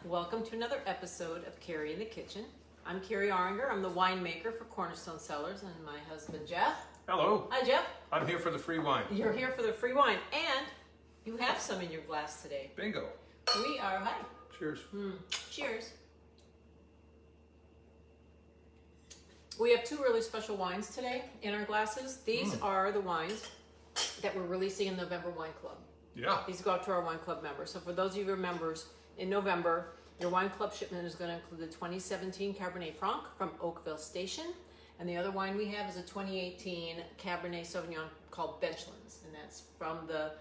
Welcome to another episode of Kari in the Kitchen. I'm Kari Auringer. I'm the winemaker for Cornerstone Cellars, and my husband Jeff. Hello. Hi, Jeff. I'm here for the free wine. You're here for the free wine, and you have some in your glass today. Bingo. We are, hi. Cheers. Cheers. We have two really special wines today in our glasses. These are the wines that we're releasing in November Wine Club. Yeah. These go out to our wine club members. So for those of you members, in November, your wine club shipment is going to include the 2017 Cabernet Franc from Oakville Station. And the other wine we have is a 2018 Cabernet Sauvignon called Benchlands. And that's from the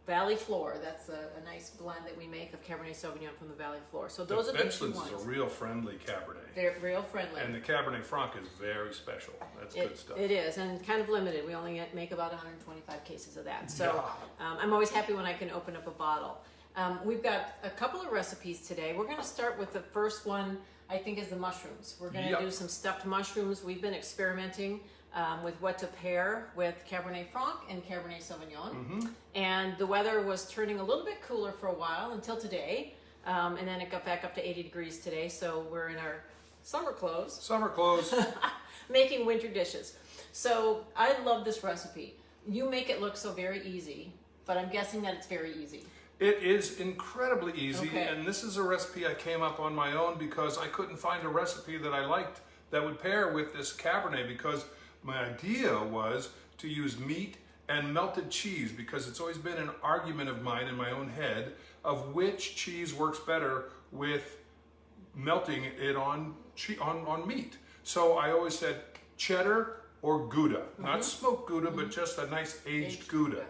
Valley Floor. That's a nice blend that we make of Cabernet Sauvignon from the Valley Floor. So those are the two wines. Benchlands is a real friendly Cabernet. They're real friendly. And the Cabernet Franc is very special. That's good stuff. It is, and kind of limited. We only make about 125 cases of that. So I'm always happy when I can open up a bottle. We've got a couple of recipes today. We're going to start with the first one, I think, is the mushrooms. We're going to do some stuffed mushrooms. We've been experimenting with what to pair with Cabernet Franc and Cabernet Sauvignon. And the weather was turning a little bit cooler for a while until today. And then it got back up to 80 degrees today. So we're in our summer clothes. Summer clothes. Making winter dishes. So I love this recipe. You make it look so very easy, but I'm guessing that it's very easy. It is incredibly easy, Okay. and this is a recipe I came up on my own because I couldn't find a recipe that I liked that would pair with this Cabernet, because my idea was to use meat and melted cheese, because it's always been an argument of mine in my own head of which cheese works better with melting it on meat. So I always said cheddar or Gouda, not smoked Gouda, but just a nice aged Gouda.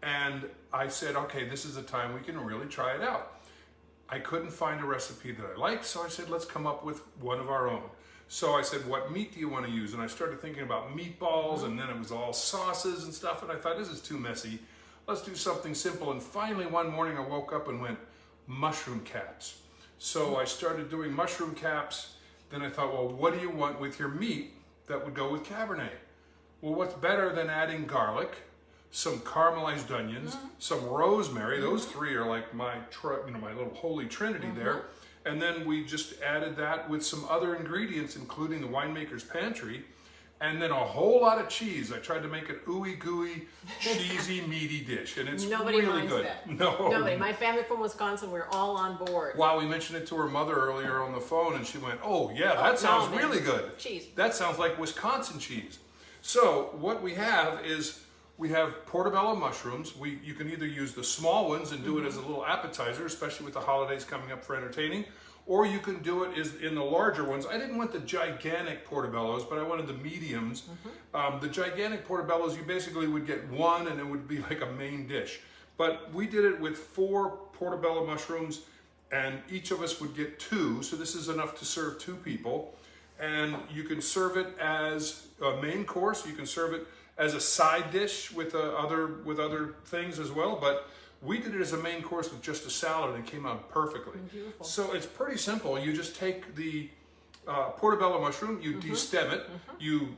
And I said, okay, this is the time we can really try it out. I couldn't find a recipe that I liked, so I said, let's come up with one of our own. So I said, what meat do you want to use? And I started thinking about meatballs, and then it was all sauces and stuff, and I thought, this is too messy. Let's do something simple. And finally, one morning, I woke up and went, mushroom caps. So I started doing mushroom caps. Then I thought, well, what do you want with your meat that would go with Cabernet? Well, what's better than adding garlic, some caramelized onions, some rosemary. Those three are like my little holy trinity there. And then we just added that with some other ingredients, including the winemaker's pantry, and then a whole lot of cheese. I tried to make an ooey gooey, cheesy, meaty dish, and it's Nobody really minds good. that. No, Nobody. My family from Wisconsin, we're all on board. Wow, we mentioned it to her mother earlier on the phone, and she went, "Oh yeah, that sounds really good. Cheese. That sounds like Wisconsin cheese." So what we have is, we have portobello mushrooms. You can either use the small ones and do it as a little appetizer, especially with the holidays coming up for entertaining, or you can do it in the larger ones. I didn't want the gigantic portobellos, but I wanted the mediums. The gigantic portobellos, you basically would get one and it would be like a main dish. But we did it with 4 portobello mushrooms, and each of us would get 2, so this is enough to serve 2 people. And you can serve it as a main course, you can serve it as a side dish with other things as well, but we did it as a main course with just a salad, and it came out perfectly. Beautiful. So it's pretty simple. You just take the portobello mushroom, you destem it, you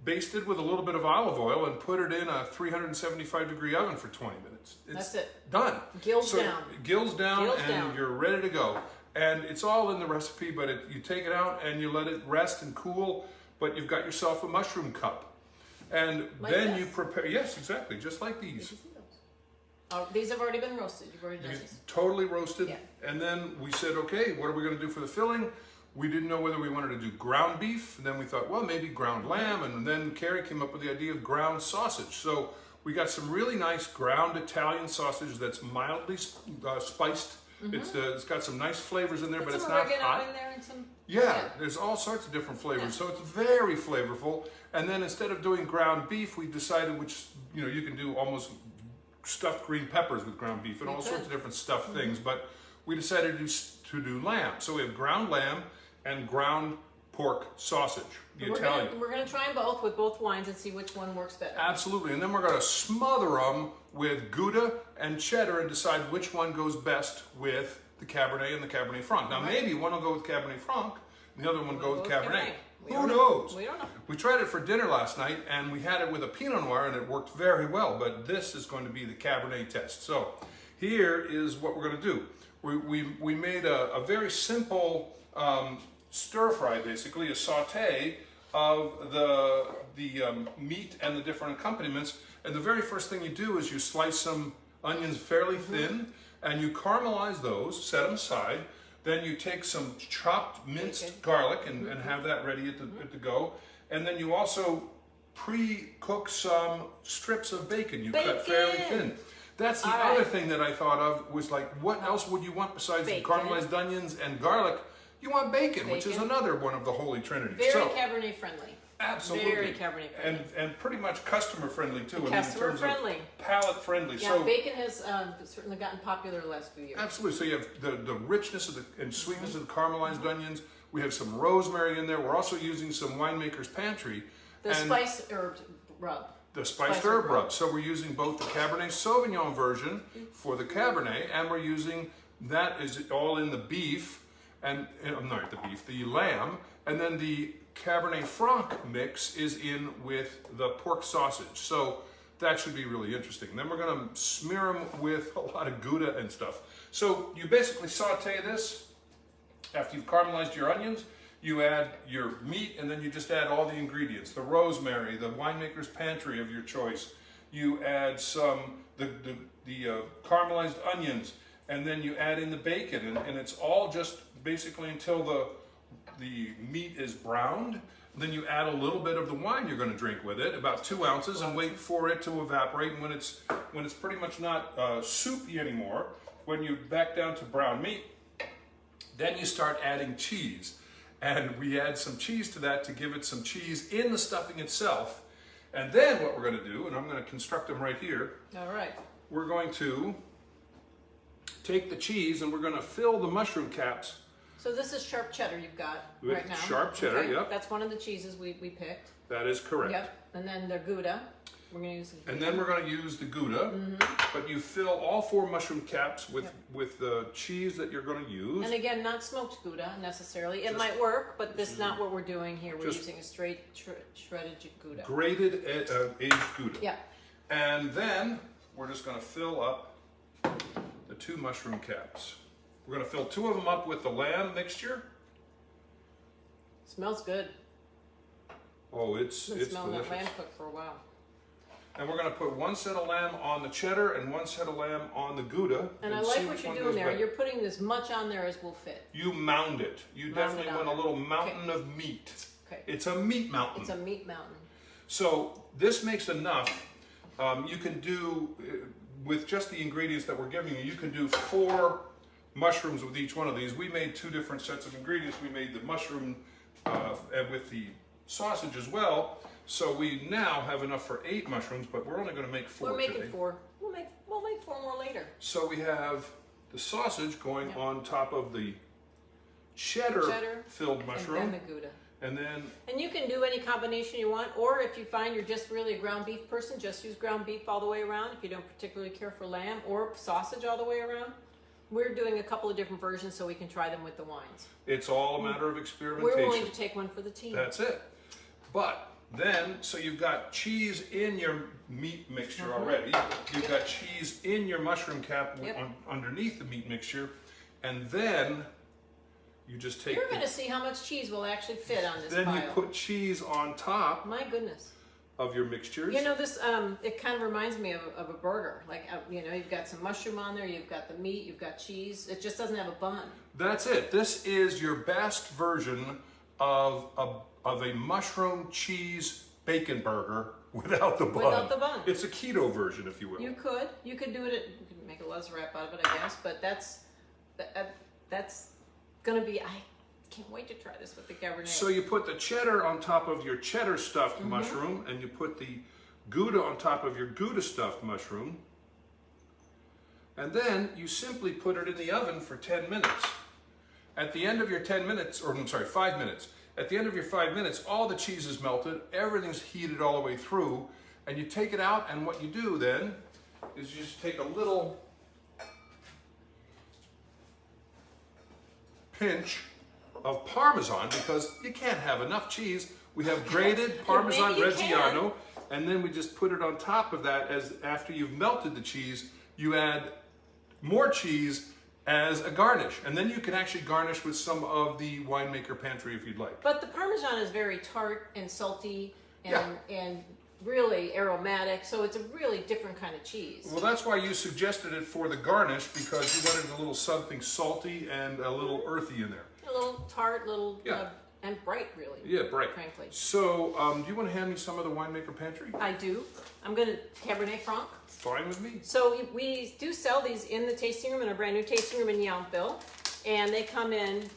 baste it with a little bit of olive oil, and put it in a 375-degree oven for 20 minutes. That's it. Done. Gills down. Gills down, Gills and down. you're ready to go. And it's all in the recipe, but you take it out and you let it rest and cool, but you've got yourself a mushroom cup. And like then this? you prepare, yes, exactly, just like these. These have already been roasted. You've already done these. Totally roasted. Yeah. And then we said, okay, what are we going to do for the filling? We didn't know whether we wanted to do ground beef. And then we thought, well, maybe ground lamb. And then Kari came up with the idea of ground sausage. So we got some really nice ground Italian sausage that's mildly spiced. It's got some nice flavors in there, but it's not hot. In there and some, Yeah, there's all sorts of different flavors, so it's very flavorful. And then instead of doing ground beef, we decided you can do almost stuffed green peppers with ground beef and all sorts of different stuffed things. But we decided to do lamb. So we have ground lamb and ground pork sausage, Italian. We're going to try them both with both wines and see which one works better. Absolutely, and then we're going to smother them with Gouda and cheddar and decide which one goes best with the Cabernet and the Cabernet Franc. Now maybe one will go with Cabernet Franc, and the other one will go with Cabernet. Who knows? We don't know. We tried it for dinner last night, and we had it with a Pinot Noir, and it worked very well, but this is going to be the Cabernet test. So here is what we're going to do. we made a very simple stir fry, basically a saute of the meat and the different accompaniments. And the very first thing you do is you slice some onions fairly thin, and you caramelize those, set them aside. Then you take some chopped minced garlic and have that ready at the go. And then you also pre-cook some strips of bacon. You cut fairly thin. That's the other thing that I thought of, was like, what else would you want besides the caramelized onions and garlic? You want bacon, which is another one of the Holy Trinity. Very Cabernet friendly. Absolutely. Very Cabernet friendly. And pretty much customer friendly too. Customer friendly. Palate friendly. Yeah, so bacon has certainly gotten popular the last few years. Absolutely. So you have the richness of and sweetness of the caramelized onions. We have some rosemary in there. We're also using some Winemaker's Pantry. The spiced herb rub. The spiced herb rub. So we're using both the Cabernet Sauvignon version for the Cabernet, and we're using, that is all in the beef, and I'm sorry, the lamb, and then the Cabernet Franc mix is in with the pork sausage. So that should be really interesting. Then we're going to smear them with a lot of Gouda and stuff. So you basically saute this. After you've caramelized your onions, you add your meat, and then you just add all the ingredients. The rosemary, the Winemaker's Pantry of your choice. You add some, the caramelized onions, and then you add in the bacon, and it's all just basically until the meat is browned. Then you add a little bit of the wine you're going to drink with it, about 2 ounces, and wait for it to evaporate. And when it's pretty much not soupy anymore, when you back down to brown meat, then you start adding cheese. And we add some cheese to that to give it some cheese in the stuffing itself. And then what we're going to do, and I'm going to construct them right here. All right. We're going to take the cheese and we're going to fill the mushroom caps. So this is sharp cheddar you've got With right now. Sharp cheddar, yep. That's one of the cheeses we picked. That is correct. Yep. And then the Gouda. We're going to use the Gouda. And then we're going to use the Gouda, but you fill all 4 mushroom caps with the cheese that you're going to use. And again, not smoked Gouda necessarily. It might work, but this is not what we're doing here. We're using a straight shredded Gouda. Grated aged Gouda. Yeah. And then we're just going to fill up the 2 mushroom caps. We're going to fill 2 of them up with the lamb mixture. Smells good. Oh, it's Been smelling delicious. that lamb cooked for a while. And we're going to put 1 set of lamb on the cheddar and 1 set of lamb on the Gouda. And I like what you're doing there. You're putting as much on there as will fit. You mound it. You definitely want a little mountain of meat. Okay. It's a meat mountain. It's a meat mountain. So this makes enough. You can do, with just the ingredients that we're giving you, you can do 4 mushrooms with each one of these. We made 2 different sets of ingredients. We made the mushroom with the sausage as well. So we now have enough for 8 mushrooms, but we're only going to make 4 We're making today. 4. We'll make 4 more later. So we have the sausage going on top of the cheddar-filled mushroom. And then the Gouda. And you can do any combination you want, or if you find you're just really a ground beef person, just use ground beef all the way around if you don't particularly care for lamb, or sausage all the way around. We're doing a couple of different versions so we can try them with the wines. It's all a matter of experimentation. We're willing to take one for the team. That's it. But then, so you've got cheese in your meat mixture already. You've got cheese in your mushroom cap underneath the meat mixture. And then you just take... You're going to see how much cheese will actually fit on this Then pile. you put cheese on top My goodness. of your mixtures. You know, this, it kind of reminds me of a burger. Like, you know, you've got some mushroom on there, you've got the meat, you've got cheese. It just doesn't have a bun. That's it. This is your best version of a mushroom cheese bacon burger without the bun. Without the bun. It's a keto version, if you will. You could do it, you could make a lettuce wrap out of it, I guess, but that's gonna be, I can't wait to try this with the Cabernet. So you put the cheddar on top of your cheddar stuffed mushroom, and you put the Gouda on top of your Gouda stuffed mushroom, and then you simply put it in the oven for 10 minutes. At the end of your 10 minutes, or I'm sorry, 5 minutes, at the end of your 5 minutes, all the cheese is melted, everything's heated all the way through, and you take it out, and what you do then is you just take a little pinch of Parmesan, because you can't have enough cheese. We have grated Parmesan Reggiano, and then we just put it on top of that. As after you've melted the cheese, you add more cheese as a garnish. And then you can actually garnish with some of the Winemaker Pantry if you'd like. But the Parmesan is very tart and salty and, Yeah. and really aromatic, so it's a really different kind of cheese. Well, that's why you suggested it for the garnish, because you wanted a little something salty and a little earthy in there. A little tart, Yeah. and bright, really. Yeah, bright. Frankly. So, do you want to hand me some of the Winemaker Pantry? I do. I'm going to Cabernet Franc. Fine with me. So we do sell these in the tasting room, in a brand new tasting room in Yountville, and they come in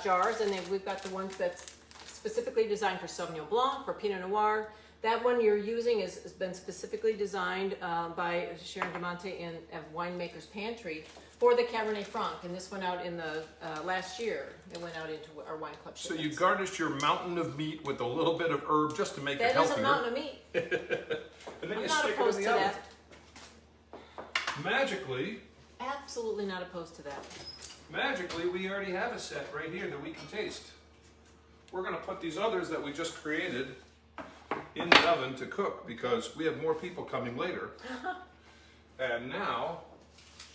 jars, and we've got the ones that's specifically designed for Sauvignon Blanc, for Pinot Noir. That one you're using has been specifically designed by Sharon DeMonte in Winemaker's Pantry for the Cabernet Franc, and this went out in the last year. It went out into our wine club So shipments. you garnished your mountain of meat with a little bit of herb just to make it That healthier. is a mountain of meat. And then I'm you not stick it opposed in to the oven. that. Magically, Absolutely not opposed to that. we already have a set right here that we can taste. We're going to put these others that we just created in the oven to cook because we have more people coming later. And now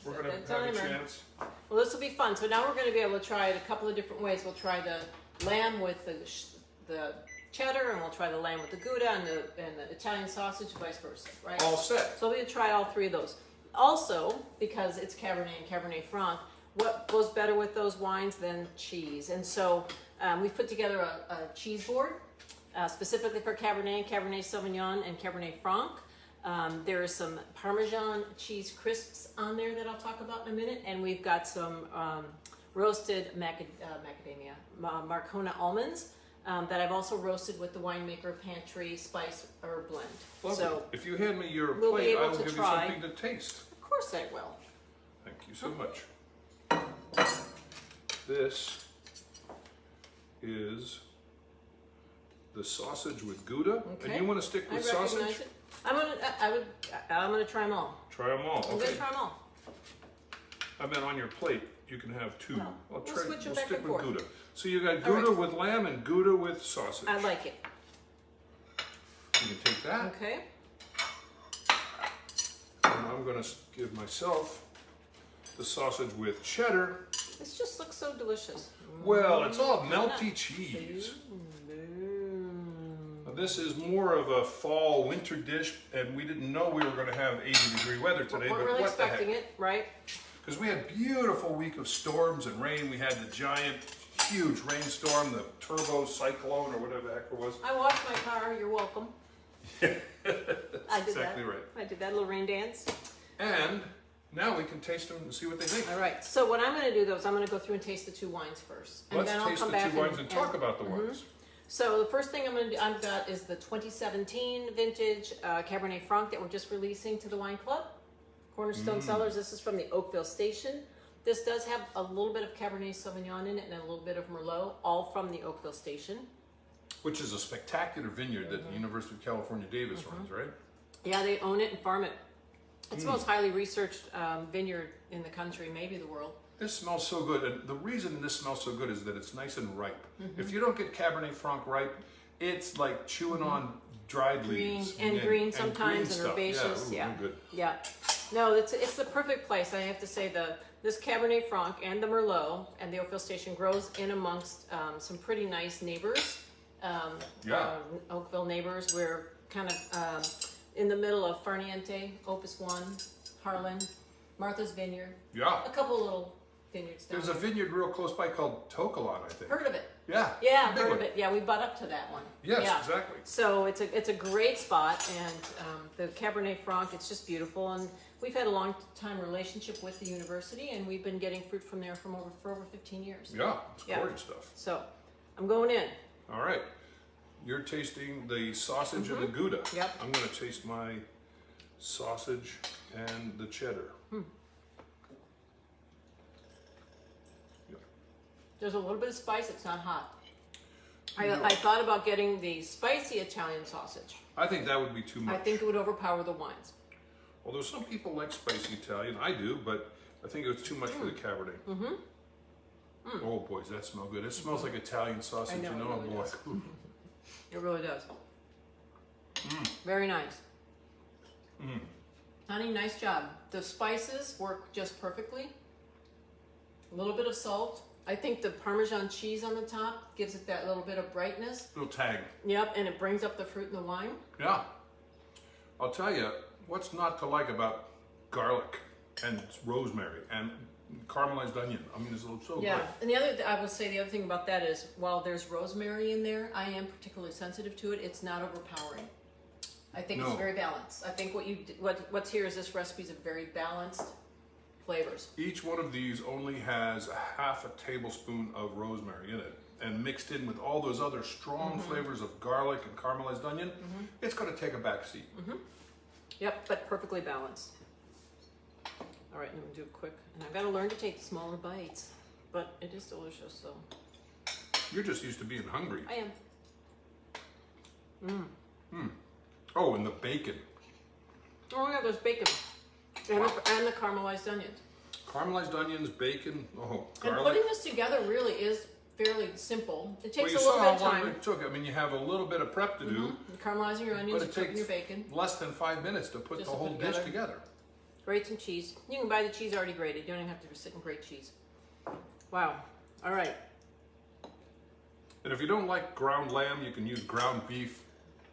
we're going to Set have that a timer. chance. Well, this will be fun. So now we're going to be able to try it a couple of different ways. We'll try the lamb with the cheddar, and we'll try the lamb with the Gouda and the Italian sausage, vice versa, right? All set. So we're going to try all three of those. Also, because it's Cabernet and Cabernet Franc, what goes better with those wines than cheese? And so we've put together a cheese board specifically for Cabernet, Cabernet Sauvignon, and Cabernet Franc. There is some Parmesan cheese crisps on there that I'll talk about in a minute, and we've got some roasted macadamia, Marcona almonds that I've also roasted with the Winemaker Pantry spice herb blend. Lovely. So, if you hand me your we'll be plate, able I will to give try. you something to taste. of course I will. Thank you so much. This is the sausage with Gouda. Okay. And you want to stick I with recognize sausage? it. I'm gonna try them all. Try them all. I'm Okay. gonna try them all. I meant on your plate, you can have two. No, we'll switch them back stick and with forth. Gouda. So you got All right. Gouda with lamb and Gouda with sausage. I like it. You can take that. Okay. And I'm going to give myself the sausage with cheddar. This just looks so delicious. Well, it's all Why not? melty cheese. Mm. Now, this is more of a fall winter dish, and we didn't know we were going to have 80-degree weather today, We're but really what the heck? expecting it, right? Because we had a beautiful week of storms and rain. We had the giant, huge rainstorm, the turbo cyclone, or whatever the heck it was. I washed my car. You're welcome. That's I did exactly that. right. I did that little rain dance. And now we can taste them and see what they think. All right. So what I'm going to do, though, is I'm going to go through and taste the two wines first, and Let's then I'll taste come the back two wines and talk about the Mhm. wines. So the first thing I'm going to do, I've got is the 2017 vintage Cabernet Franc that we're just releasing to the wine club. Cornerstone Cellars. This is from the Oakville Station. This does have a little bit of Cabernet Sauvignon in it and a little bit of Merlot, all from the Oakville Station. Which is a spectacular vineyard that the University of California, Davis runs, right? Yeah, they own it and farm it. It's the most highly researched vineyard in the country, maybe the world. This smells so good, and the reason this smells so good is that it's nice and ripe. If you don't get Cabernet Franc ripe, it's like chewing on dried Green leaves. and green sometimes green and stuff. herbaceous. Yeah, ooh, Yeah, good. yeah. No, it's the perfect place. I have to say this Cabernet Franc and the Merlot and the Oakville Station grows in amongst some pretty nice neighbors. Yeah. Oakville neighbors. We're kind of in the middle of Farniente, Opus One, Harlan, Martha's Vineyard, Yeah. a couple little vineyards down There's a there. vineyard real close by called Tokalon, I think. Heard of it? Yeah. Yeah, big heard one. of it. Yeah, we butt up to that one. Yes, Yeah. exactly. So it's a great spot, and the Cabernet Franc, it's just beautiful. And we've had a long time relationship with the university, and we've been getting fruit from there for over 15 years. Yeah, it's Yeah. gorgeous stuff. So I'm going in. All right. You're tasting the sausage and the Gouda. Yep. I'm going to taste my sausage and the cheddar. There's a little bit of spice. It's not hot. I thought about getting the spicy Italian sausage. I think that would be too much. I think it would overpower the wines. Although some people like spicy Italian, I do, but I think it's too much for the Cabernet. Oh boy, does that smell good. It smells like Italian sausage, I know, you it know, really boy. does. It really does. Very nice. Honey, nice job. The spices work just perfectly. A little bit of salt. I think the Parmesan cheese on the top gives it that little bit of brightness. Little tag. Yep, and it brings up the fruit and the wine. Yeah. I'll tell you, what's not to like about garlic and rosemary and caramelized onion? I mean, it's so Yeah, good. and I would say the other thing about that is, while there's rosemary in there, I am particularly sensitive to it. It's not overpowering. I think it's very balanced. I think what's here is this recipe is a very balanced flavors. Each one of these only has a half a tablespoon of rosemary in it, and mixed in with all those other strong flavors of garlic and caramelized onion, it's going to take a back seat. Yep, but perfectly balanced. All right, I'm gonna do it quick. And I've got to learn to take smaller bites, but it is delicious, so. You're just used to being hungry. I am. Oh, and the bacon. Oh yeah, there's bacon. And the caramelized onions. Caramelized onions, bacon, And garlic. putting this together really is fairly simple. It takes Well, you a little saw bit of how long time. it took. I mean, you have a little bit of prep to do, Caramelizing your onions, but it cooking takes your bacon. less than 5 minutes to put Just the to whole put dish together. together. Grate some cheese. You can buy the cheese already grated. You don't even have to sit and grate cheese. Wow. All right. And if you don't like ground lamb, you can use ground beef,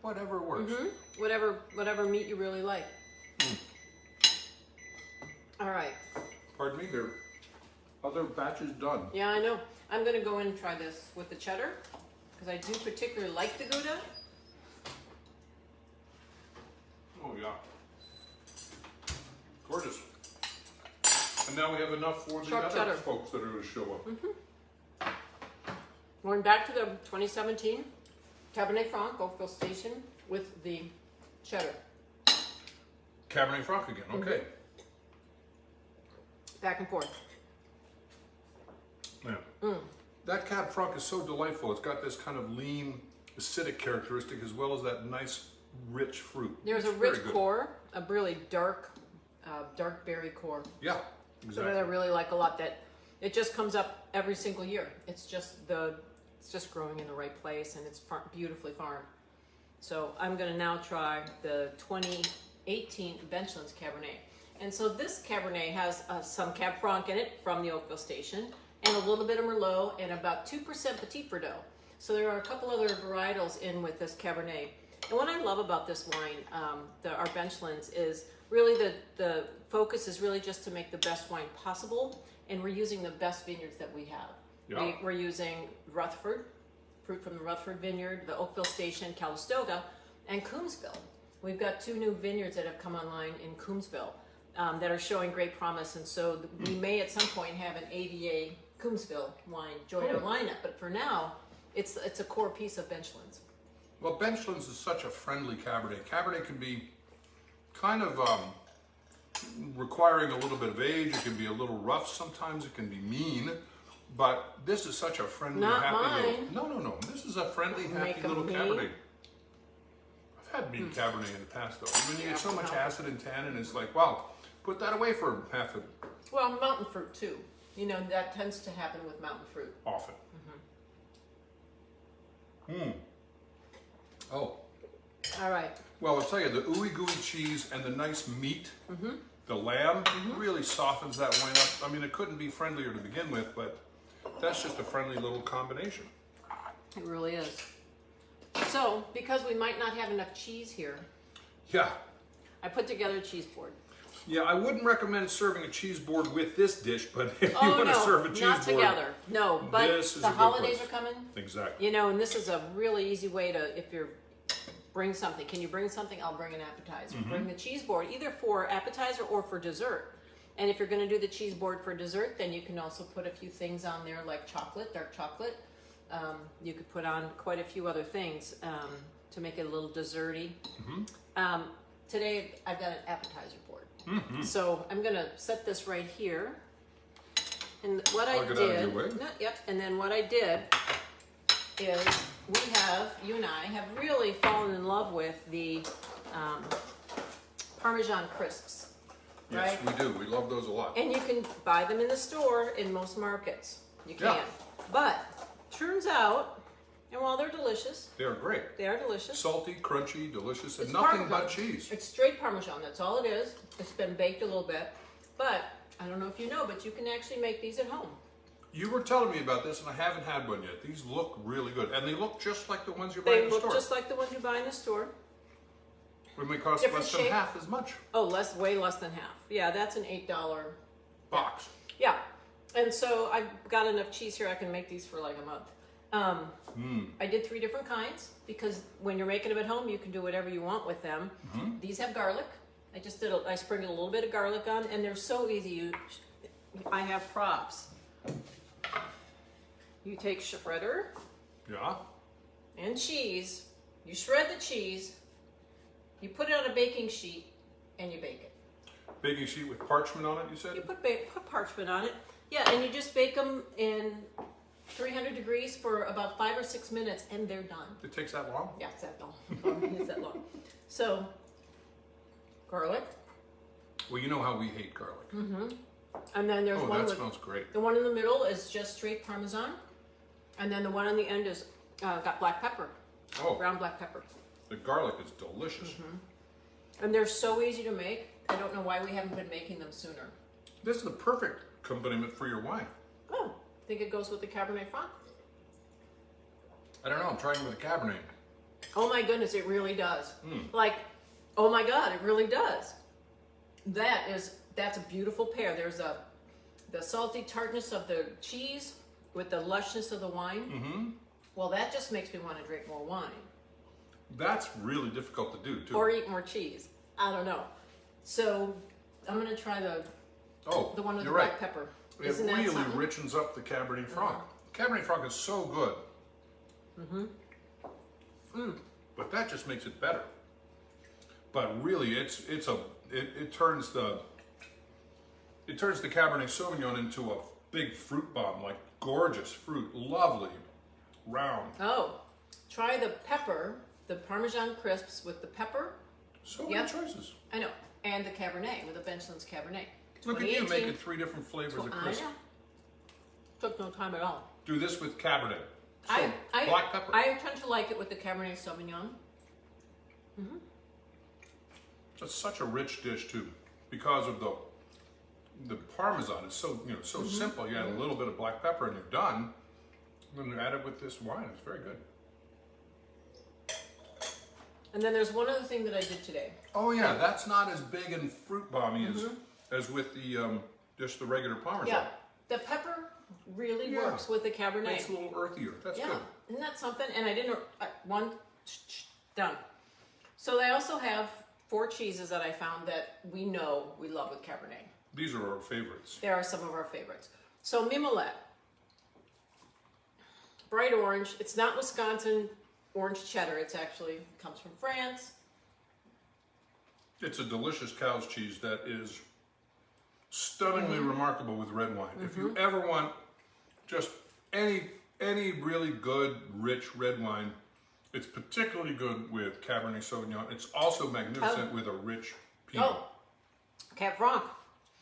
whatever works. Whatever meat you really like. All right. Pardon me, there are other batches done. Yeah, I know. I'm going to go in and try this with the cheddar because I do particularly like the Gouda. Oh yeah. Gorgeous. And now we have enough for the Sharp other cheddar. folks that are going to show up. Going back to the 2017 Cabernet Franc Oakville Station with the cheddar. Cabernet Franc again, okay. Back and forth. Yeah. That Cab Franc is so delightful. It's got this kind of lean, acidic characteristic as well as that nice, rich fruit. There's It's a rich very good. core, a really dark berry core. Yeah, So exactly. that I really like a lot. That it just comes up every single year. It's just growing in the right place, and it's beautifully farmed. So I'm going to now try the 2018 Benchlands Cabernet. And so this Cabernet has some Cab Franc in it from the Oakville Station, and a little bit of Merlot, and about 2% Petit Verdot. So there are a couple other varietals in with this Cabernet. And what I love about this wine, our Benchlands, is really the focus is really just to make the best wine possible, and we're using the best vineyards that we have. Yeah. We're using Rutherford, fruit from the Rutherford Vineyard, the Oakville Station, Calistoga, and Coombsville. We've got 2 new vineyards that have come online in Coombsville that are showing great promise, and so we may at some point have an AVA Coombsville wine join our lineup, but for now, it's a core piece of Benchlands. Well, Benchlands is such a friendly Cabernet. Cabernet can be kind of requiring a little bit of age. It can be a little rough sometimes. It can be mean. But this is such a friendly, Not happy mine. little... No. This is a friendly, Make happy 'em little mean. Cabernet. I've had mean Cabernet in the past, though. When you get so much acid and tannin, it's like, wow, put that away for half of Well, mountain fruit too. You know, that tends to happen with mountain fruit. often. Oh. All right. Well, I'll tell you, the ooey gooey cheese and the nice meat, the lamb, really softens that wine up. I mean, it couldn't be friendlier to begin with, but that's just a friendly little combination. It really is. So, because we might not have enough cheese here, Yeah. I put together a cheese board. Yeah, I wouldn't recommend serving a cheese board with this dish, but if you Oh want to no, serve a cheese not board, together. No, but this is the a good holidays place. are coming. Exactly. You know, and this is a really easy way to, if you're bring something. Can you bring something? I'll bring an appetizer. Bring the cheese board, either for appetizer or for dessert. And if you're going to do the cheese board for dessert, then you can also put a few things on there like chocolate, dark chocolate. You could put on quite a few other things to make it a little desserty. Today I've got an appetizer board. So I'm going to set this right here. And what I I'll get out of did, your way. and then what I did is you and I have really fallen in love with the Parmesan crisps, Yes, right? we do. We love those a lot. And you can buy them in the store in most markets. You can. Yeah. But turns out, and while they're delicious, They're great. they are delicious. Salty, crunchy, delicious, and It's nothing Parmesan. but cheese. It's straight Parmesan, that's all it is. It's been baked a little bit. But I don't know if you know, but you can actually make these at home. You were telling me about this, and I haven't had one yet. These look really good, and they look just like the ones you buy in They the look store. just like the ones you buy in the store. When they cost Different less than shape. half as much. Oh, way less than half. Yeah, that's an $8 Box. Yeah, and so I've got enough cheese here. I can make these for like a month. I did 3 different kinds because when you're making them at home, you can do whatever you want with them. These have garlic. I sprinkled a little bit of garlic on, and they're so easy. I have props. You take shredder Yeah. and cheese. You shred the cheese. You put it on a baking sheet, and you bake it. Baking sheet with parchment on it, you said? You put parchment on it. Yeah, and you just bake them in 300 degrees for about 5 or 6 minutes, and they're done. It takes that long? Yeah, it's that long. It's that long. So, garlic. Well, you know how we hate garlic. And then there's Oh, one that with, smells great. the one in the middle is just straight Parmesan. And then the one on the end is got black pepper, Oh, ground black pepper. the garlic is delicious. And they're so easy to make. I don't know why we haven't been making them sooner. This is the perfect accompaniment for your wine. Oh, think it goes with the Cabernet Franc? I don't know, I'm trying with a Cabernet. Oh my goodness, it really does. Like, oh my God, it really does. That's a beautiful pair. There's the salty tartness of the cheese with the lushness of the wine. Well, that just makes me want to drink more wine. That's really difficult to do, too. Or eat more cheese. I don't know. So I'm gonna try the one with the you're black right. pepper. It Isn't that really something? richens up the Cabernet Franc. Cabernet Franc is so good. But that just makes it better. But really, it turns the Cabernet Sauvignon into a big fruit bomb, like gorgeous fruit, lovely, round. Oh, try the pepper, the Parmesan crisps with the pepper. So many Yep. choices. I know, and the Cabernet with the Benchland's Cabernet. Look at you 2018. making 3 different flavors of I crisp. know. Took no time at all. Do this with Cabernet. So, I black pepper. I tend to like it with the Cabernet Sauvignon. It's such a rich dish too, because of the Parmesan. It's so so simple. You add a little bit of black pepper and you're done. And then you add it with this wine. It's very good. And then there's one other thing that I did today. Oh yeah, that's not as big and fruit bomby as with the just the regular Parmesan. Yeah, the pepper really Yeah. works with the Cabernet. Makes it a little earthier. That's Yeah, good. isn't that something? And I didn't, done. So they also have 4 cheeses that I found that we know we love with Cabernet. These are our favorites. There are some of our favorites. So Mimolette, bright orange. It's not Wisconsin orange cheddar. It's actually comes from France. It's a delicious cow's cheese that is stunningly remarkable with red wine. If you ever want just any really good, rich red wine, it's particularly good with Cabernet Sauvignon. It's also magnificent with a rich Pinot. Oh, Cab Franc.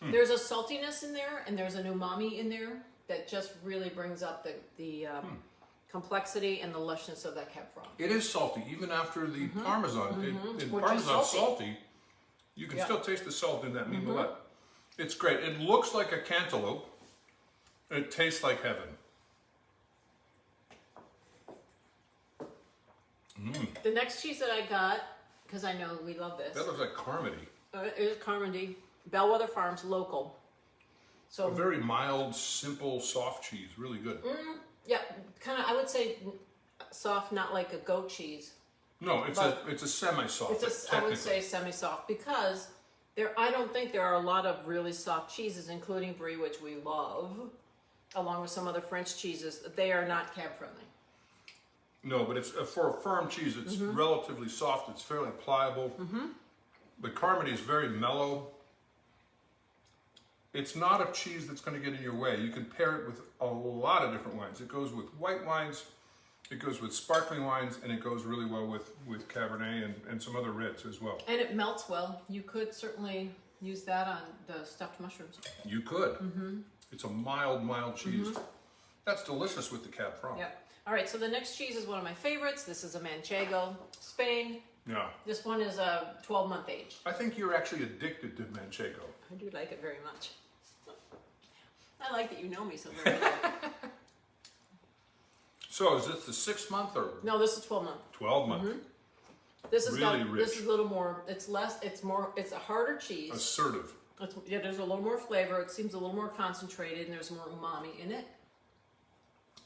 There's a saltiness in there, and there's an umami in there that just really brings up the complexity and the lushness of that Cab Franc. It is salty, even after the Parmesan. Which is Parmesan's salty. salty. You can still taste the salt in that mimolette. It's great. It looks like a cantaloupe. It tastes like heaven. The next cheese that I got, because I know we love this, That looks like Carmody. it is Carmody, Bellwether Farms, local. So A very mild, simple, soft cheese. Really good. yeah, kind of. I would say soft, not like a goat cheese. No, it's a semi-soft. It's I would say semi-soft because I don't think there are a lot of really soft cheeses, including brie, which we love, along with some other French cheeses. They are not cab friendly. No, but it's for a firm cheese. It's relatively soft. It's fairly pliable. The Carmody is very mellow. It's not a cheese that's going to get in your way. You can pair it with a lot of different wines. It goes with white wines, it goes with sparkling wines, and it goes really well with Cabernet and some other reds as well. And it melts well. You could certainly use that on the stuffed mushrooms. You could. It's a mild cheese. That's delicious with the Cab Franc. Yep. All right, so the next cheese is one of my favorites. This is a Manchego, Spain. Yeah. This one is a 12-month age. I think you're actually addicted to Manchego. I do like it very much. I like that you know me so very well. So is this the 6 month or No, this is 12 month. 12 month? This is Really rich. This is a little more. It's less. It's more. It's a harder cheese. Assertive. Yeah, there's a little more flavor. It seems a little more concentrated, and there's more umami in it.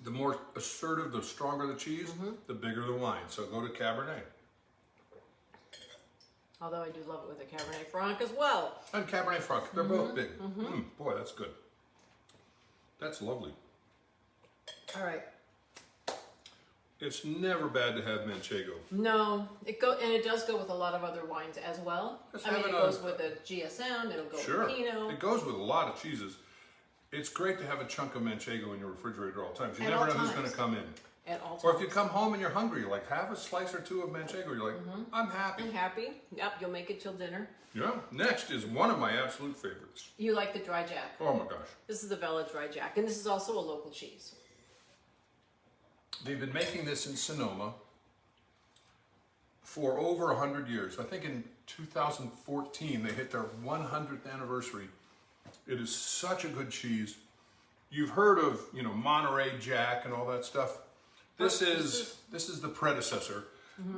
The more assertive, the stronger the cheese, the bigger the wine. So go to Cabernet. Although I do love it with a Cabernet Franc as well. And Cabernet Franc, they're both big. Boy, that's good. That's lovely. All right. It's never bad to have Manchego. No, it does go with a lot of other wines as well. Just I mean, it having goes with a GSM. It'll go Sure. with Pinot. It goes with a lot of cheeses. It's great to have a chunk of Manchego in your refrigerator all times. You At never all know who's times. going to come in. At all times. Or if you come home and you're hungry, you're like, have a slice or two of Manchego. You're like, I'm happy. I'm happy. Yep, you'll make it till dinner. Yeah. Next is one of my absolute favorites. You like the dry jack. Oh my gosh. This is the Bella Dry Jack, and this is also a local cheese. They've been making this in Sonoma for over 100 years. I think in 2014 they hit their 100th anniversary. It is such a good cheese. You've heard of, Monterey Jack and all that stuff. This is the predecessor.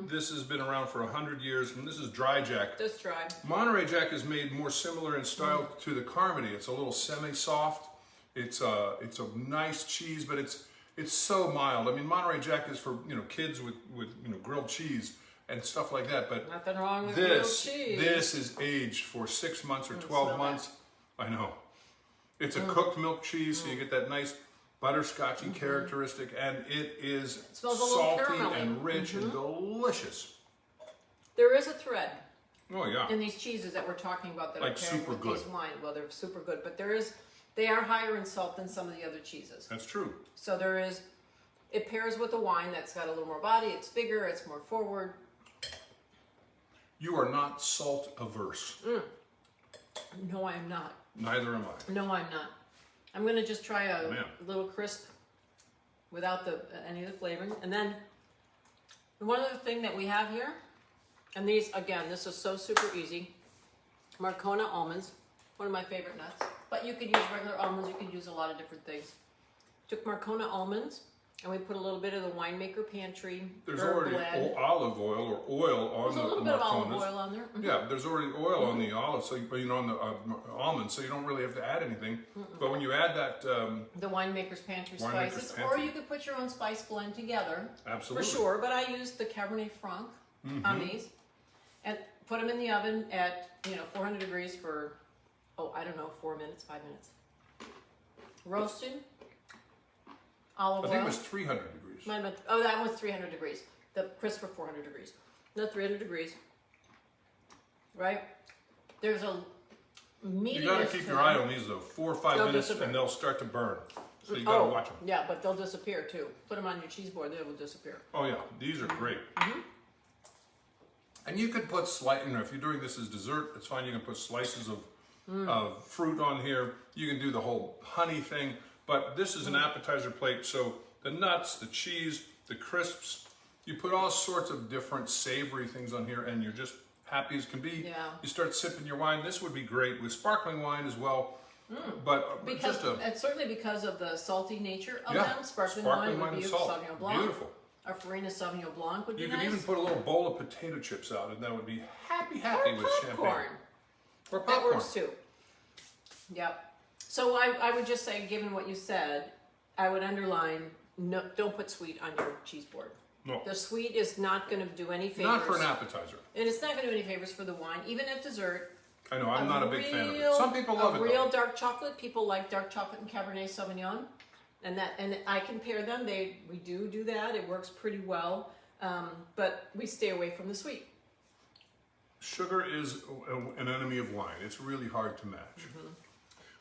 This has been around for 100 years, and this is Dry Jack. That's dry. Monterey Jack is made more similar in style to the Carmody. It's a little semi-soft. It's a nice cheese, but it's so mild. I mean, Monterey Jack is for kids with grilled cheese and stuff like that. But Nothing wrong with grilled cheese. This is aged for 6 months or 12 months. I know. It's a cooked milk cheese, so you get that nice butterscotchy characteristic, and it is smells a little salty caramelly. and rich and delicious. There is a thread Oh yeah. in these cheeses that we're talking about that Like are pairing super with good. these wine. Well, they're super good, but they are higher in salt than some of the other cheeses. That's true. So it pairs with a wine that's got a little more body. It's bigger. It's more forward. You are not salt averse. No, I am not. Neither am I. No, I'm not. I'm gonna just try a Man. little crisp without any of the flavoring. And then one other thing that we have here, and these, again, this is so super easy. Marcona almonds, one of my favorite nuts. But you could use regular almonds, you could use a lot of different things. Took Marcona almonds, and we put a little bit of the Winemaker Pantry There's herb already blend. olive oil or oil on There's the a little bit of olive Marconas. oil on there. Yeah, there's already oil on the olive, so on the almonds, so you don't really have to add anything. But when you add that, The Winemaker's Pantry Winemaker's spices, or Pantry. you could put your own spice blend together. absolutely, For sure, but I used the Cabernet Franc on these and put them in the oven at 400 degrees for 4 minutes, 5 minutes. Roasted olive I oil. think it was 300 degrees. That was 300 degrees. The crisp were 400 degrees. No, 300 degrees. Right? There's a meatiness. You got to keep your eye on these though. 4 or 5 They'll minutes, disappear. and they'll start to burn. So you got to watch them. Yeah, but they'll disappear too. Put them on your cheese board, they will disappear. Oh yeah, these are great. And you could put if you're doing this as dessert, it's fine. You can put slices of fruit on here. You can do the whole honey thing. But this is an appetizer plate, so the nuts, the cheese, the crisps, you put all sorts of different savory things on here, and you're just happy as can be. Yeah. You start sipping your wine. This would be great with sparkling wine as well. But It's certainly because of the salty nature of Yeah, them. Sparkling sparkling wine wine would be and a salt. Sauvignon Blanc. Beautiful. A Farina Sauvignon Blanc would be You nice. could even put a little bowl of potato chips out, and that would be happy or with champagne. popcorn. Or That popcorn. works too. Yep. So I would just say, given what you said, I would underline, no, don't put sweet on your cheese board. No, The sweet is not going to do any favors. not for an appetizer. And it's not going to do any favors for the wine, even at dessert. I know, I'm not a big fan of it. Some people love it Real though. dark chocolate. People like dark chocolate and Cabernet Sauvignon, and I can pair them. We do that. It works pretty well, but we stay away from the sweet. Sugar is an enemy of wine. It's really hard to match.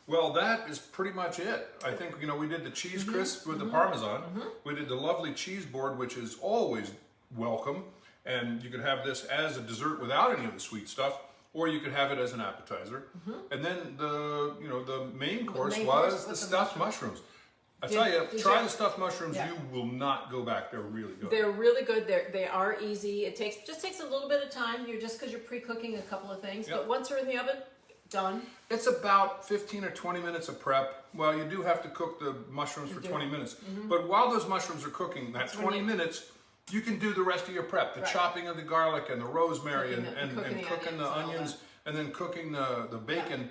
Well, that is pretty much it. I think, we did the cheese crisp with the Parmesan. We did the lovely cheese board, which is always welcome. And you could have this as a dessert without any of the sweet stuff, or you could have it as an appetizer. And then the main course main was course the with the stuffed mushrooms. I tell you, did try you- the stuffed mushrooms. Yeah. You will not go back. They're really good. They're really good. They are easy. It just takes a little bit of time. Because you're pre-cooking a couple of things. Yep. But once they're in the oven, done? It's about 15 or 20 minutes of prep. Well, you do have to cook the mushrooms for 20 minutes. But while those mushrooms are cooking, that 20 minutes, you can do the rest of your prep. The chopping of the garlic and the rosemary and cooking the onions and then cooking the bacon.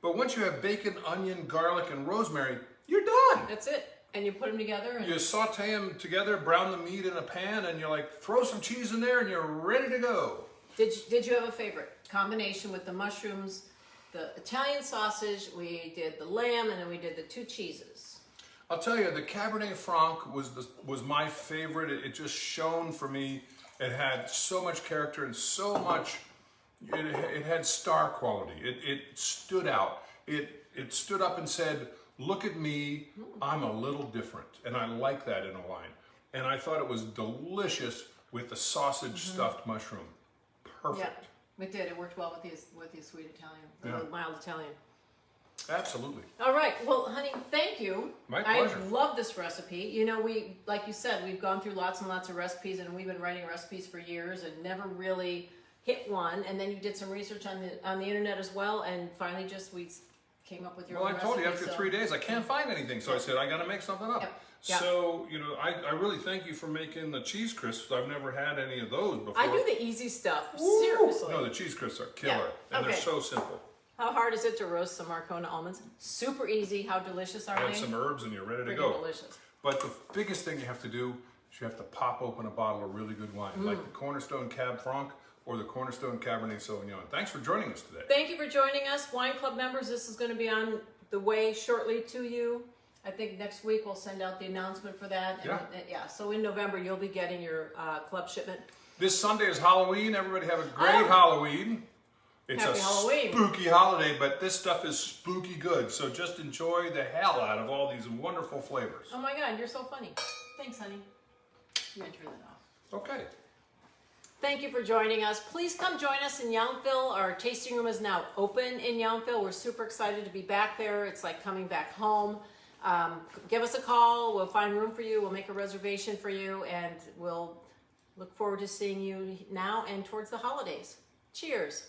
But once you have bacon, onion, garlic, and rosemary, you're done. That's it. And you put them together. And you saute them together, brown the meat in a pan, and you're like, throw some cheese in there and you're ready to go. Did you have a favorite combination with the mushrooms, the Italian sausage, we did the lamb, and then we did the 2 cheeses? I'll tell you, the Cabernet Franc was my favorite. It just shone for me. It had so much character and so much, it had star quality. It stood out. It stood up and said, look at me, I'm a little different. And I like that in a wine. And I thought it was delicious with the sausage stuffed mushroom. Perfect. Yeah, it did. It worked well with the sweet Italian, the mild Italian. Absolutely. All right. Well, honey, thank you. My pleasure. I love this recipe. You know, like you said, we've gone through lots and lots of recipes, and we've been writing recipes for years and never really hit one. And then you did some research on the internet as well, and finally we came up with your own recipe. Well, I told you, after 3 days, I can't find anything. So I said, I got to make something up. Yep. So, you know, I really thank you for making the cheese crisps. I've never had any of those before. I do the easy stuff. Ooh. Seriously. No, the cheese crisps are killer. And they're so simple. How hard is it to roast some Marcona almonds? Super easy. How delicious are they? Add some herbs and you're ready to go. Delicious. But the biggest thing you have to do is you have to pop open a bottle of really good wine, like the Cornerstone Cab Franc or the Cornerstone Cabernet Sauvignon. Thanks for joining us today. Thank you for joining us. Wine Club members, this is going to be on the way shortly to you. I think next week we'll send out the announcement for that. Yeah. So in November, you'll be getting your club shipment. This Sunday is Halloween. Everybody have a great Halloween. It's Happy Halloween. Spooky holiday, but this stuff is spooky good. So just enjoy the hell out of all these wonderful flavors. Oh my God, you're so funny. Thanks, honey. You gotta turn that off. Okay. Thank you for joining us. Please come join us in Yountville. Our tasting room is now open in Yountville. We're super excited to be back there. It's like coming back home. Give us a call. We'll find room for you. We'll make a reservation for you, and we'll look forward to seeing you now and towards the holidays. Cheers.